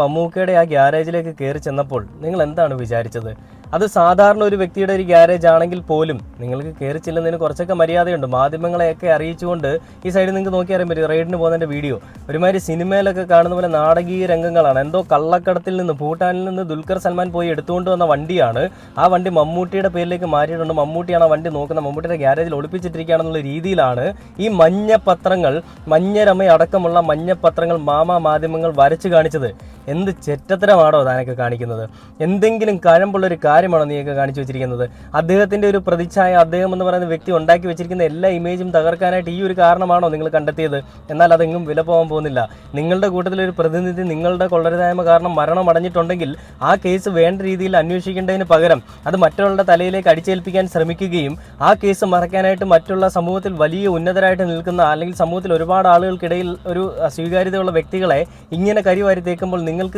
മമ്മൂക്കയുടെ ആ ഗ്യാരേജിലേക്ക് കയറി ചെന്നപ്പോൾ നിങ്ങൾ എന്താണ് വിചാരിച്ചത്? അത് സാധാരണ ഒരു വ്യക്തിയുടെ ഒരു ഗ്യാരേജ് ആണെങ്കിൽ പോലും നിങ്ങൾക്ക് കയറി ചെല്ലുന്നതിന് കുറച്ചൊക്കെ മര്യാദയുണ്ട്. മാധ്യമങ്ങളെയൊക്കെ അറിയിച്ചുകൊണ്ട് ഈ സൈഡിൽ നിങ്ങൾക്ക് നോക്കി അറിയാൻ പറ്റും റൈഡിന് പോകുന്നതിൻ്റെ വീഡിയോ. ഒരുമാതിരി സിനിമയിലൊക്കെ കാണുന്ന പോലെ നാടകീയ രംഗങ്ങളാണ്. എന്തോ കള്ളക്കടത്തിൽ നിന്ന് ഭൂട്ടാനിൽ നിന്ന് ദുൽഖർ സൽമാൻ പോയി എടുത്തുകൊണ്ട് വന്ന വണ്ടിയാണ്. ആ വണ്ടി മമ്മൂട്ടിയുടെ പേരിലേക്ക് മാറ്റിയിട്ടുണ്ട്. മമ്മൂട്ടിയാണ് ആ വണ്ടി നോക്കുന്നത്. മമ്മൂട്ടിയുടെ ഗ്യാരേജിൽ ഒളിപ്പിച്ചിട്ടിരിക്കുകയാണെന്നുള്ള രീതിയിലാണ് ഈ മഞ്ഞപ്പത്രങ്ങൾ, മഞ്ഞരമ അടക്കമുള്ള മഞ്ഞപ്പത്രങ്ങൾ മാധ്യമങ്ങൾ വരച്ചു കാണിച്ചത്. എന്ത് ചെറ്റത്തരമാണോ താനൊക്കെ കാണിക്കുന്നത്? എന്തെങ്കിലും കഴമ്പുള്ളൊരു കാര്യമാണോ നീയൊക്കെ കാണിച്ചു വെച്ചിരിക്കുന്നത്? അദ്ദേഹത്തിൻ്റെ ഒരു പ്രതിച്ഛായ, അദ്ദേഹം എന്ന് പറയുന്ന വ്യക്തി ഉണ്ടാക്കി വെച്ചിരിക്കുന്ന എല്ലാ ഇമേജും തകർക്കാനായിട്ട് ഈ ഒരു കാരണമാണോ നിങ്ങൾ കണ്ടെത്തിയത്? എന്നാൽ അതെങ്ങും വില പോകാൻ പോകുന്നില്ല. നിങ്ങളുടെ കൂട്ടത്തിലൊരു പ്രതിനിധി നിങ്ങളുടെ കൊള്ളരുതായ്മ കാരണം മരണമടഞ്ഞിട്ടുണ്ടെങ്കിൽ ആ കേസ് വേണ്ട രീതിയിൽ അന്വേഷിക്കേണ്ടതിന് പകരം അത് മറ്റുള്ളവരുടെ തലയിലേക്ക് അടിച്ചേൽപ്പിക്കാൻ ശ്രമിക്കുകയും ആ കേസ് മറയ്ക്കാനായിട്ട് മറ്റുള്ള സമൂഹത്തിൽ വലിയ ഉന്നതരായിട്ട് നിൽക്കുന്ന, അല്ലെങ്കിൽ സമൂഹത്തിൽ ഒരുപാട് ആളുകൾക്കിടയിൽ ഒരു സ്വീകാര്യതയുള്ള വ്യക്തികളെ ഇങ്ങനെ കരിവാരി തേക്കുമ്പോൾ നിങ്ങൾക്ക്